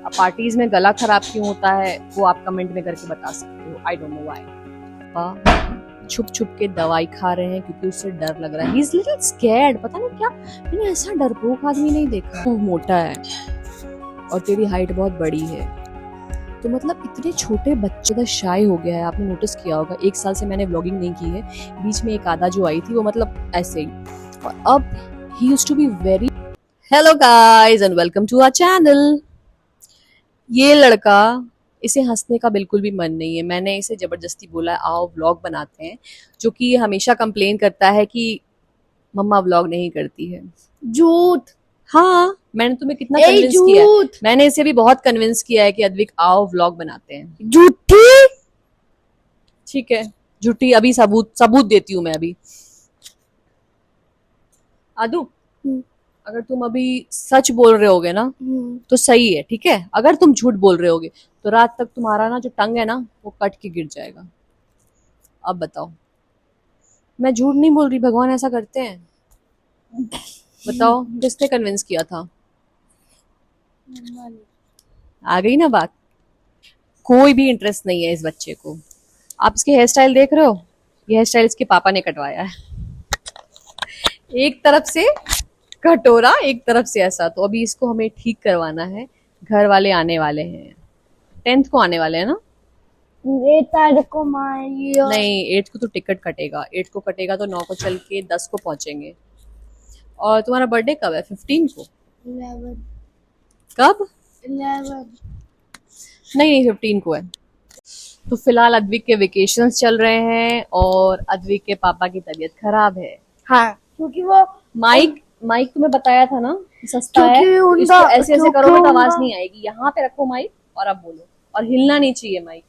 अब पार्टीज में गला खराब क्यों होता है वो आप कमेंट में करके बता सकते हो। I don't know why. छुप छुप के दवाई खा रहे हैं क्योंकि उससे डर लग रहा है। He is little scared. पता नहीं क्या, मैंने ऐसा डरपोक आदमी नहीं देखा। वो मोटा है और तेरी हाइट बहुत बड़ी है, तो मतलब इतने छोटे बच्चे का शाय हो गया है। आपने नोटिस किया होगा, 1 साल से मैंने व्लॉगिंग नहीं की है, बीच में एक आधा जो आई थी वो मतलब ऐसे ही। और अब he used to be very. Hello guys and welcome to our channel. ये लड़का, इसे हंसने का बिल्कुल भी मन नहीं है। मैंने इसे जबरदस्ती बोला आओ व्लॉग बनाते हैं, जो कि ये हमेशा कंप्लेन करता है कि मम्मा व्लॉग नहीं करती है। झूठ। हाँ, मैंने तुम्हें कितना कन्विंस किया है। मैंने इसे भी बहुत कन्विंस किया है कि अद्विक आओ व्लॉग बनाते हैं। झूठी। ठीक है, झूठी। अभी सबूत देती हूँ मैं अभी। आदू, अगर तुम अभी सच बोल रहे होगे ना तो सही है, ठीक है। अगर तुम झूठ बोल रहे होगे तो रात तक तुम्हारा ना जो टंग है ना वो कट के गिर जाएगा। अब बताओ, मैं झूठ नहीं बोल रही, भगवान ऐसा करते हैं। बताओ किसने कन्विंस किया था? आ गई ना बात। कोई भी इंटरेस्ट नहीं है इस बच्चे को। आप इसके हेयर स्टाइल देख रहे हो, ये हेयर स्टाइल इसके पापा ने कटवाया है। एक तरफ से कटोरा, एक तरफ से ऐसा। तो अभी इसको हमें ठीक करवाना है। घर वाले आने वाले हैं, 10th को आने वाले हैं ना? 8 तारीख को मारियो। नहीं, 8 को तो टिकट कटेगा। 8 को कटेगा तो 9 को चल के 10 को पहुंचेंगे। और तुम्हारा बर्थडे कब है? 15 को? 11 कब? 11 नहीं, 15 को है। तो फिलहाल अद्विक के वेकेशंस चल रहे हैं और अद्विक के पापा की तबीयत खराब है। हाँ, क्योंकि वो माइक तुम्हें बताया था ना, सस्ता है। क्योंकि उनका इसको ऐसे ऐसे करोगे तो आवाज उनका नहीं आएगी। यहाँ पे रखो माइक और अब बोलो, और हिलना नहीं चाहिए माइक।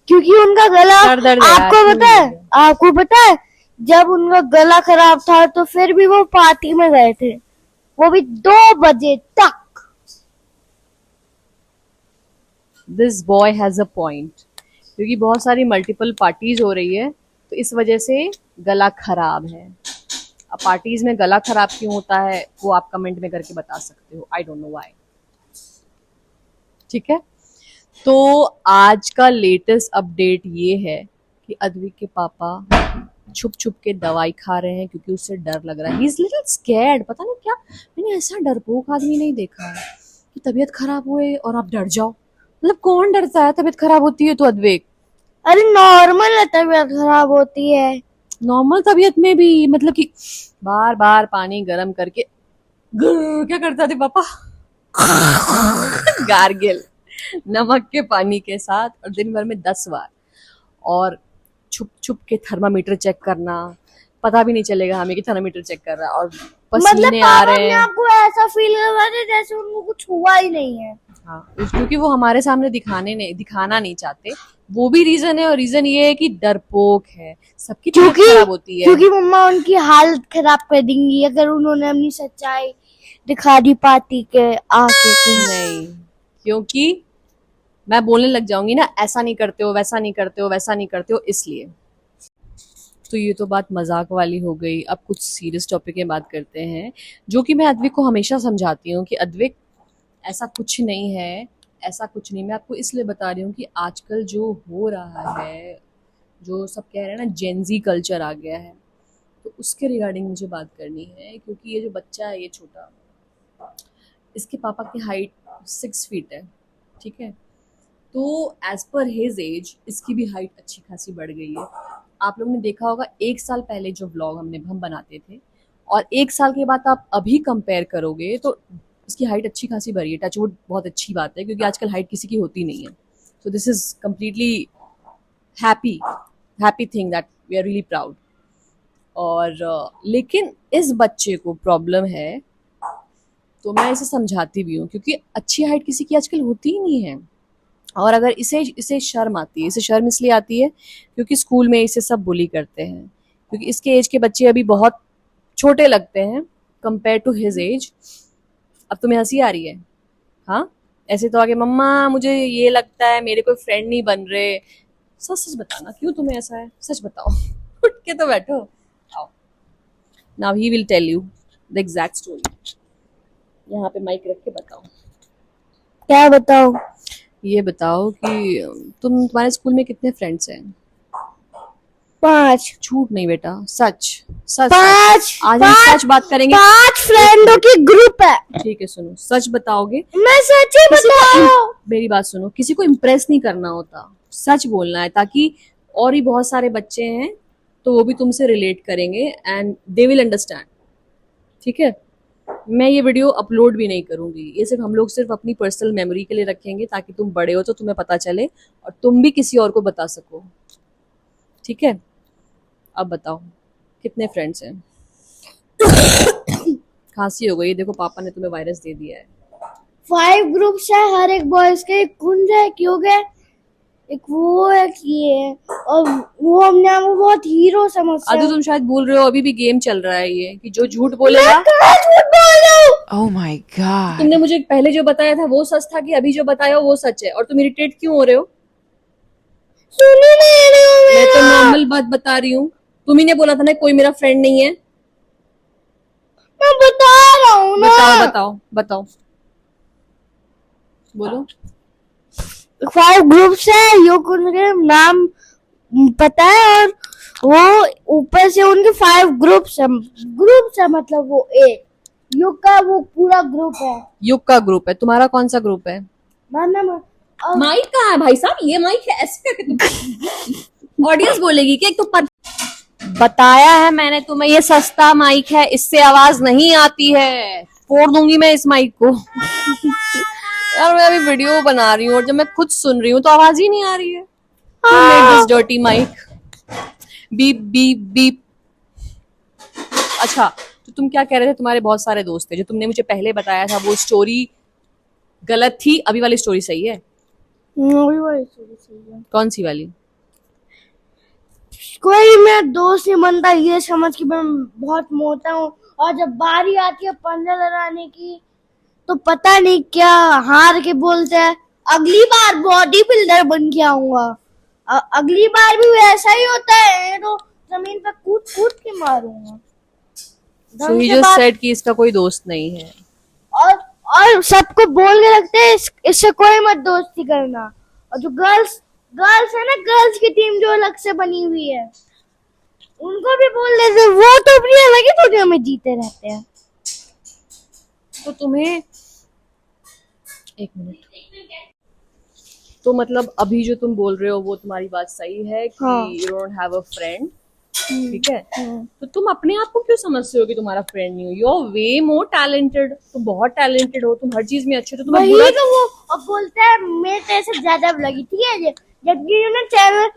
क्योंकि उनका गला सर दर्द है यार, आपको क्यों पता नहीं है, बोल रहे? आपको पता है जब उनका गला खराब था तो फिर भी वो पार्टी में गए थे, वो भी 2 बजे तक। This boy has a point, क्योंकि बहुत सारी मल्टीपल पार्टीज हो रही है तो इस वजह से गला खराब है। अब पार्टीज में गला खराब क्यों होता है वो आप कमेंट में करके बता सकते हो। I don't know why. ठीक है, तो आज का लेटेस्ट अपडेट ये है कि अद्विक के पापा छुप छुप के दवाई खा रहे हैं क्योंकि उससे डर लग रहा है। He is little scared. पता नहीं क्या, मैंने ऐसा डरपोक आदमी नहीं देखा है कि तबीयत खराब हुए और आप डर जाओ। मतलब कौन डरता है तबीयत खराब होती है तो अद्विक? अरे नॉर्मल है, तबीयत खराब होती है। नॉर्मल तबीयत में भी मतलब कि बार बार पानी गर्म करके क्या करता थे पापा? गार्गिल, नमक के पानी के साथ, और दिन भर में 10 बार। और छुप छुप के थर्मामीटर चेक करना, पता भी नहीं चलेगा हमें कि थर्मामीटर चेक कर रहा है। और मतलब पसीने आ पापा रहे अपने हैं। आप को ऐसा फील करवाते जैसे उनको कुछ हुआ ही नहीं है। हाँ, क्योंकि वो हमारे सामने दिखाना नहीं चाहते। वो भी रीजन है, और रीजन ये है कि डरपोक है। सबकी तबीयत खराब होती है क्योंकि मम्मा उनकी हालत खराब कर देंगी अगर उन्होंने अपनी सच्चाई दिखा दी पार्टी के आके। नहीं, क्योंकि मैं बोलने लग जाऊंगी ना, ऐसा नहीं करते हो, वैसा नहीं करते हो, वैसा नहीं करते हो, इसलिए। तो ये तो बात मजाक वाली हो गई। अब कुछ सीरियस टॉपिक में बात करते हैं, जो कि मैं अद्विक को हमेशा समझाती हूँ कि अद्विक ऐसा कुछ नहीं है, ऐसा कुछ नहीं। मैं आपको इसलिए बता रही हूँ कि आजकल जो हो रहा है, जो सब कह रहे हैं ना, जेनजी कल्चर आ गया है, तो उसके रिगार्डिंग मुझे बात करनी है। क्योंकि ये जो बच्चा है, ये छोटा, इसके पापा की हाइट 6 फीट है, ठीक है। तो एज पर हिज एज इसकी भी हाइट अच्छी खासी बढ़ गई है। आप लोग ने देखा होगा 1 साल पहले जो व्लॉग हम बनाते थे और 1 साल के बाद आप अभी कंपेयर करोगे तो इसकी हाइट अच्छी खासी बढ़ी है। टचवुड, बहुत अच्छी बात है, क्योंकि आजकल हाइट किसी की होती नहीं है। So this is completely happy thing that we are really proud. और लेकिन इस बच्चे को प्रॉब्लम है, तो मैं इसे समझाती भी हूँ, क्योंकि अच्छी हाइट किसी की आजकल होती ही नहीं है। और अगर इसे इसे शर्म आती है, इसे शर्म इसलिए आती है क्योंकि स्कूल में इसे सब बुली करते हैं। क्योंकि इसके एज के बच्चे अभी बहुत छोटे लगते हैं कंपेयर टू हिज एज। अब तुम्हें हंसी आ रही है? हाँ, ऐसे तो आगे मम्मा मुझे ये लगता है मेरे कोई फ्रेंड नहीं बन रहे। सच सच बताना, क्यों तुम्हें ऐसा है? सच बताओ। उठ के तो बैठो, आओ। Now he will tell you the exact story. यहाँ पे माइक रख के बताओ। क्या बताओ? ये बताओ कि तुम्हारे स्कूल में कितने फ्रेंड्स हैं? 5। झूठ नहीं बेटा, सच सच सच। 5 आज हम सच बात करेंगे। 5 फ्रेंडों की ग्रुप है। ठीक है, सुनो, सच बताओगे। मैं सच ही किसी बता को रहा हूँ। मेरी बात सुनो, किसी को इम्प्रेस नहीं करना होता, सच बोलना है, ताकि और भी बहुत सारे बच्चे हैं तो वो भी तुमसे रिलेट करेंगे एंड दे विल अंडरस्टैंड। ठीक है, मैं ये वीडियो अपलोड भी नहीं करूंगी, ये सिर्फ हम लोग सिर्फ अपनी पर्सनल मेमोरी के लिए रखेंगे, ताकि तुम बड़े हो तो तुम्हें पता चले और तुम भी किसी और को बता सको। ठीक है, अब बताओ कितने फ्रेंड्स हैं? खांसी हो गई, देखो पापा ने तुम्हें वायरस दे दिया है। 5 ग्रुप्स है, हर एक बॉयज के। एक कुंज है, क्यों गए, एक वो है कि ये है, और वो हमने हमको बहुत हीरो समझते आदि हैं। तुम शायद भूल रहे हो, अभी भी गेम चल रहा है ये, कि जो झूठ बोलेगा। मैं कहाँ झूठ बोल रहा हूँ? Oh my god. तुमने मुझे पहले जो बताया था वो सच था, कि अभी जो बताया हो वो सच है, और तुम इरिटेट क्यों हो रहे हो? सुनी नहीं रही हूँ मैं तो मेरा। नॉर्मल बात बता रही हूँ। तुम ही ने बोला था ना कोई मेरा फ्रेंड नहीं है। मैं बता रहा हूँ ना। बताओ बताओ बताओ, बोलो। 5 ग्रुप्स है, यो कुंज के नाम पता है, और वो ऊपर से उनके 5 ग्रुप्स है मतलब वो एक युग का वो पूरा ग्रुप है। युग का ग्रुप है, तुम्हारा कौन सा ग्रुप है? मानना माइक कहाँ है भाई साहब? ये माइक है, ऐसे करके तुम ऑडियंस बोलेगी कि एक तो बताया है मैंने तुम्हें, ये सस्ता माइक है, इससे आवाज नहीं आती है, फोड़ दूंगी मैं इस माइक को। यार मैं अभी वीडियो बना रही हूँ और जब मैं खुद सुन रही हूँ तो आवाज ही नहीं आ रही है। Who made this dirty mic? Beep beep beep. अच्छा, तो तुम क्या कह रहे थे, तुम्हारे बहुत सारे दोस्त थे, जो तुमने मुझे पहले बताया था वो स्टोरी गलत थी, अभी वाली स्टोरी सही है? कौन सी वाली? कोई मेरा दोस्त नहीं बनता ये समझ के मैं बहुत मोटा हूँ, और जब बारी आती है पंजा लड़ाने की तो पता नहीं क्या हार के बोलते हैं अगली बार बॉडी बिल्डर बन के आऊंगा। अगली बार भी वैसा ही होता है, तो जमीन पर कूद कूद के मारूंगा। So he just said कि इसका कोई दोस्त नहीं है। और सबको बोल के रखते हैं इससे कोई मत दोस्ती करना। और जो गर्ल्स है ना, गर्ल्स की टीम जो अलग से बनी हुई है, उनको भी बोल देते, वो तो अपनी अलग ही दुनिया में जीते रहते हैं। तो तुम्हें एक मिनट, तो मतलब अभी जो तुम बोल रहे हो वो तुम्हारी बात सही है कि you don't have a friend, ठीक है? तो तुम अपने आप को क्यों समझते हो कि तुम्हारा फ्रेंड नहीं हो? You are way more talented, तुम बहुत टैलेंटेड हो, तुम हर चीज में अच्छे हो, तो तुम्हें वही तो वो अब बोलता है मैं तेरे से ज्यादा लगी, ठीक है, जबकि ना चैनल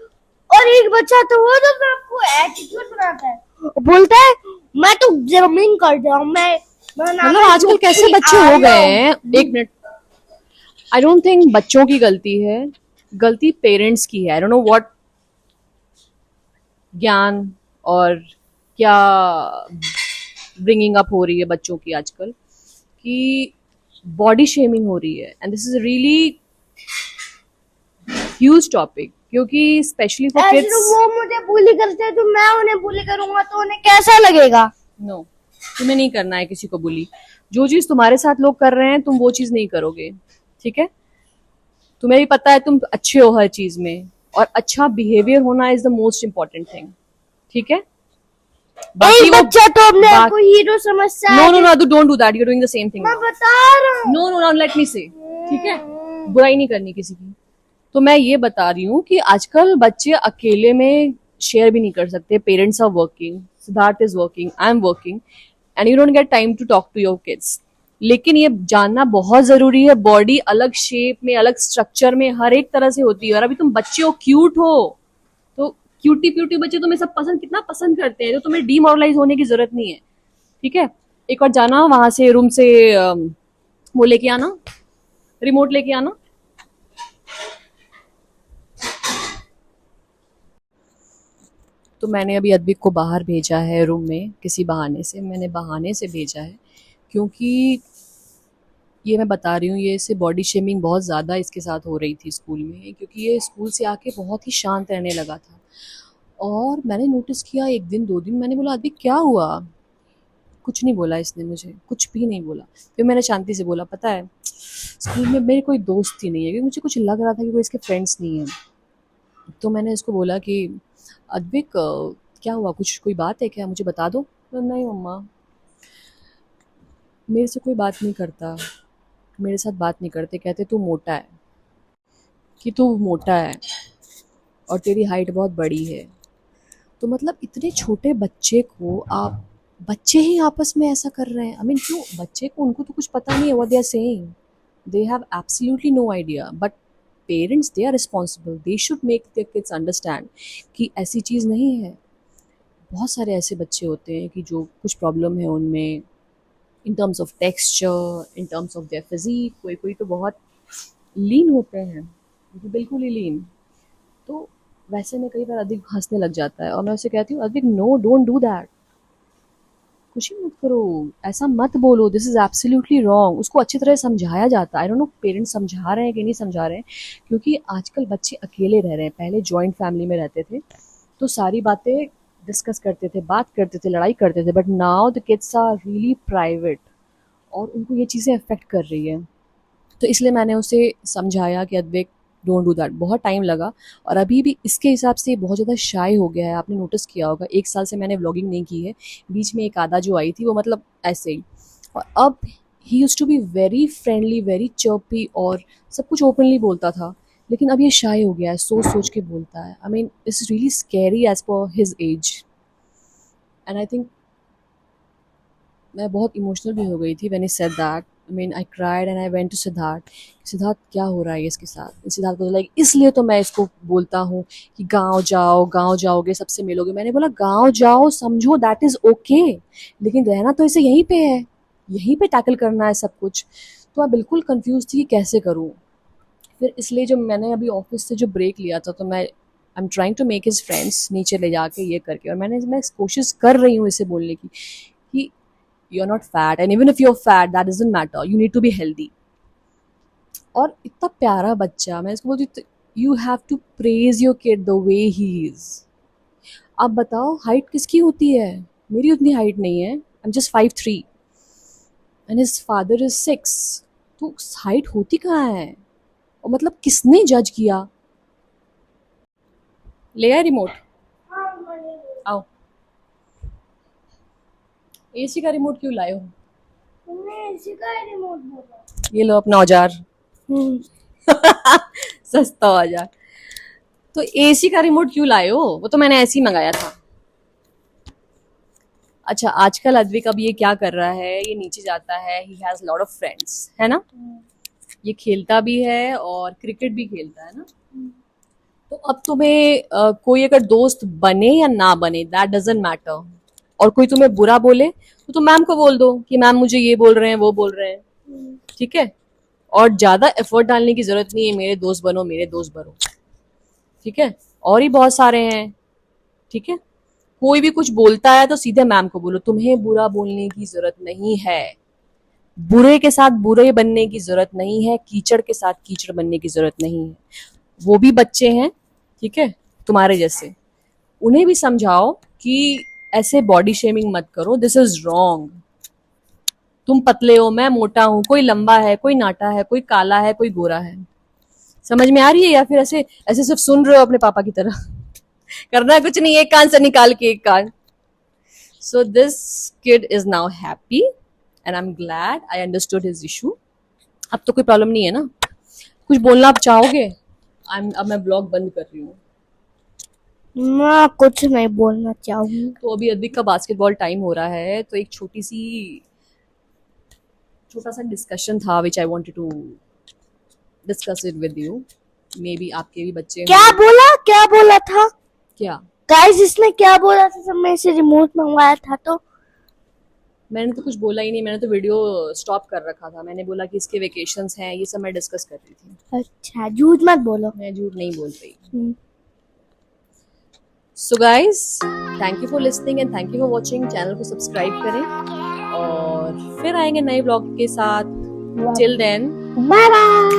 और एक बच्चा तो वो तो आपको एटीट्यूड बनाता है, बोलता है मैं तो जमीन कर जाऊं, मैं मतलब आजकल कैसे बच्चे हो गए हैं। एक मिनट, आई डोंट थिंक बच्चों की गलती है, गलती पेरेंट्स की है। आई डोंट नो व्हाट ज्ञान और क्या ब्रिंगिंग अप हो रही है बच्चों की आजकल, कि बॉडी शेमिंग हो रही है, and this is really huge topic, क्योंकि स्पेशली फॉर ऐसे किड्स। तो वो मुझे बुली करते हैं तो मैं उन्हें बुली करूंगा तो उन्हें कैसा लगेगा? नो, तुम्हें नहीं करना है किसी को बुली। जो चीज तुम्हारे साथ लोग कर रहे हैं तुम वो चीज नहीं करोगे, ठीक है? तुम्हें भी पता है तुम अच्छे हो हर चीज में, और अच्छा बिहेवियर होना is the most important thing, ठीक है? एक बच्चा तो अपने आप को हीरो समझता है। No no no, don't do that, you are doing the same thing. मैं बता रहा हूँ। No no no, let me say, ठीक है? बुराई नहीं करनी किसी की। तो मैं ये बता रही हूँ कि आजकल बच्चे अकेले में शेयर भी नहीं कर सकते। Parents are working, Siddharth is working, I am working, and you don't get time to talk to your kids. लेकिन ये जानना बहुत जरूरी है, बॉडी अलग शेप में, अलग स्ट्रक्चर में, हर एक तरह से होती है। और अभी तुम बच्चे हो, क्यूट हो, तो क्यूटी प्यूटी बच्चे तुम्हें सब पसंद, कितना पसंद करते हैं, तो तुम्हें डीमोरलाइज होने की जरूरत नहीं है, ठीक है? एक बार जाना वहां से, रूम से वो लेके आना, रिमोट लेके आना। तो मैंने अभी अद्विक को बाहर भेजा है रूम में, किसी बहाने से, मैंने बहाने से भेजा है, क्योंकि ये मैं बता रही हूँ, ये इससे बॉडी शेमिंग बहुत ज़्यादा इसके साथ हो रही थी स्कूल में, क्योंकि ये स्कूल से आके बहुत ही शांत रहने लगा था। और मैंने नोटिस किया 1 दिन 2 दिन, मैंने बोला अद्विक क्या हुआ? कुछ नहीं बोला इसने मुझे, कुछ भी नहीं बोला। फिर मैंने शांति से बोला पता है स्कूल में मेरे कोई दोस्त ही नहीं है, क्योंकि मुझे कुछ लग रहा था कि कोई इसके फ्रेंड्स नहीं है। तो मैंने इसको बोला कि अद्विक, क्या हुआ, कुछ कोई बात है क्या, मुझे बता दो। तो नहीं मम्मा, मेरे से कोई बात नहीं करता, मेरे साथ बात नहीं करते, कहते तू मोटा है, कि तू मोटा है और तेरी हाइट बहुत बड़ी है। तो मतलब इतने छोटे बच्चे को आप, बच्चे ही आपस में ऐसा कर रहे हैं। आई मीन क्यों बच्चे को, उनको तो कुछ पता नहीं है what they are saying, they have absolutely no idea, but parents they are responsible, they should make their kids understand कि ऐसी चीज़ नहीं है। बहुत सारे ऐसे बच्चे होते हैं कि जो कुछ प्रॉब्लम है उनमें, in terms of texture, in terms of their physique, कोई कोई तो बहुत लीन होते हैं, जो बिल्कुल ही लीन। तो वैसे में कई बार अधिक हंसने लग जाता है और मैं उसे कहती हूँ अधिक, नो डोंट डू दैट, कुछ ही मत करो, ऐसा मत बोलो, दिस इज एब्सोल्युटली रॉन्ग। उसको अच्छी तरह समझाया जाता है। आई डोंट नो पेरेंट्स समझा रहे हैं कि नहीं समझा रहे हैं, क्योंकि आजकल बच्चे अकेले रह रहे हैं। पहले जॉइंट फैमिली में रहते थे तो सारी बातें डिस्कस करते थे, बात करते थे, लड़ाई करते थे, but now the kids are really private और उनको ये चीज़ें अफेक्ट कर रही है। तो इसलिए मैंने उसे समझाया कि अद्वैक डोंट डू दैट। बहुत टाइम लगा और अभी भी इसके हिसाब से बहुत ज़्यादा शाय हो गया है। आपने नोटिस किया होगा, 1 साल से मैंने व्लॉगिंग नहीं की है, बीच में एक आधा जो आई थी वो मतलब ऐसे ही। और अब ही use to be very friendly, very chirpy और सब कुछ ओपनली बोलता था, लेकिन अब ये शाय हो गया है, सोच सोच के बोलता है। I mean it's really scary as per his age. And I think मैं बहुत इमोशनल भी हो गई थी when he said that. I mean I cried and I went to Siddharth, Siddharth क्या हो रहा है इसके साथ। सिद्धार्थ को लाइक इसलिए तो मैं इसको बोलता हूँ कि गांव जाओ, गांव जाओगे सबसे मिलोगे। मैंने बोला गांव जाओ, समझो, दैट इज ओके, लेकिन रहना तो इसे यहीं पे है, यहीं पे टैकल करना है सब कुछ। तो मैं बिल्कुल कंफ्यूज थी कि कैसे करूँ। फिर इसलिए जो मैंने अभी ऑफिस से जो ब्रेक लिया था, तो मैं I am trying to make his friends नीचे ले जाके ये करके, और मैं कोशिश कर रही हूँ इसे बोलने की कि you're not fat, and even if you're fat that doesn't matter, you need to be healthy। और इतना प्यारा बच्चा, मैं इसको बोलती you have to praise your kid the way he is। आप बताओ हाइट किसकी होती है, मेरी उतनी हाइट नहीं है, I'm just 5'3" and his father is 6। तो हाइट होती कहाँ है, और मतलब किसने जज किया। ले आया रिमोट, आओ। एसी का रिमोट क्यों लाए हो, तुमने इसी का रिमोट बोला। ये लो अपना औजार। सस्ता औजार। तो एसी का रिमोट क्यों लाए हो, वो तो मैंने ऐसे ही मंगाया था। अच्छा, आजकल अद्विक अब ये क्या कर रहा है, ये नीचे जाता है, he has lot of friends, है ना। ये खेलता भी है और क्रिकेट भी खेलता है ना। तो अब तुम्हें कोई अगर दोस्त बने या ना बने, दैट डजंट मैटर, और कोई तुम्हें बुरा बोले तो तुम मैम को बोल दो कि मैम मुझे ये बोल रहे हैं, वो बोल रहे हैं, ठीक है। और ज्यादा एफर्ट डालने की जरूरत नहीं है, मेरे दोस्त बनो, मेरे दोस्त बनो, ठीक है। और ही बहुत सारे हैं, ठीक है। कोई भी कुछ बोलता है तो सीधे मैम को बोलो, तुम्हें बुरा बोलने की जरूरत नहीं है, बुरे के साथ बुरे बनने की जरूरत नहीं है, कीचड़ के साथ कीचड़ बनने की जरूरत नहीं है। वो भी बच्चे हैं, ठीक है, तुम्हारे जैसे। उन्हें भी समझाओ कि ऐसे बॉडी शेमिंग मत करो, दिस इज रॉन्ग। तुम पतले हो, मैं मोटा हूं, कोई लंबा है, कोई नाटा है, कोई काला है, कोई गोरा है। समझ में आ रही है, या फिर ऐसे ऐसे सिर्फ सुन रहे हो अपने पापा की तरह। करना है कुछ नहीं, एक कान से निकाल के एक कान। So this kid is now happy and I am glad I understood his issue. अब तो कोई प्रॉब्लम नहीं है ना। कुछ बोलना आप चाहोगे? अब मैं ब्लॉग बंद कर रही हूँ। मैं कुछ नहीं बोलना चाहूंगी। तो अभी अद्विक का बास्केटबॉल टाइम हो रहा है, तो एक छोटा सा डिस्कशन था which I wanted to discuss it with you. Maybe आपके भी बच्चे क्या बोला था क्या? गाइस, इसने क्या बोला था जब मैं इसे रिमोट मंगवाया था? तो मैंने तो कुछ बोला ही नहीं, मैंने तो वीडियो स्टॉप कर रखा था। मैंने बोला कि इसके वेकेशंस हैं, ये सब मैं डिस्कस कर रही थी। अच्छा, झूठ मत बोलो। मैं झूठ नहीं बोल रही। So guys, thank you for listening and thank you for watching. Channel को सब्सक्राइब करें और फिर आएंगे नए ब्लॉग के साथ। Till then, bye bye.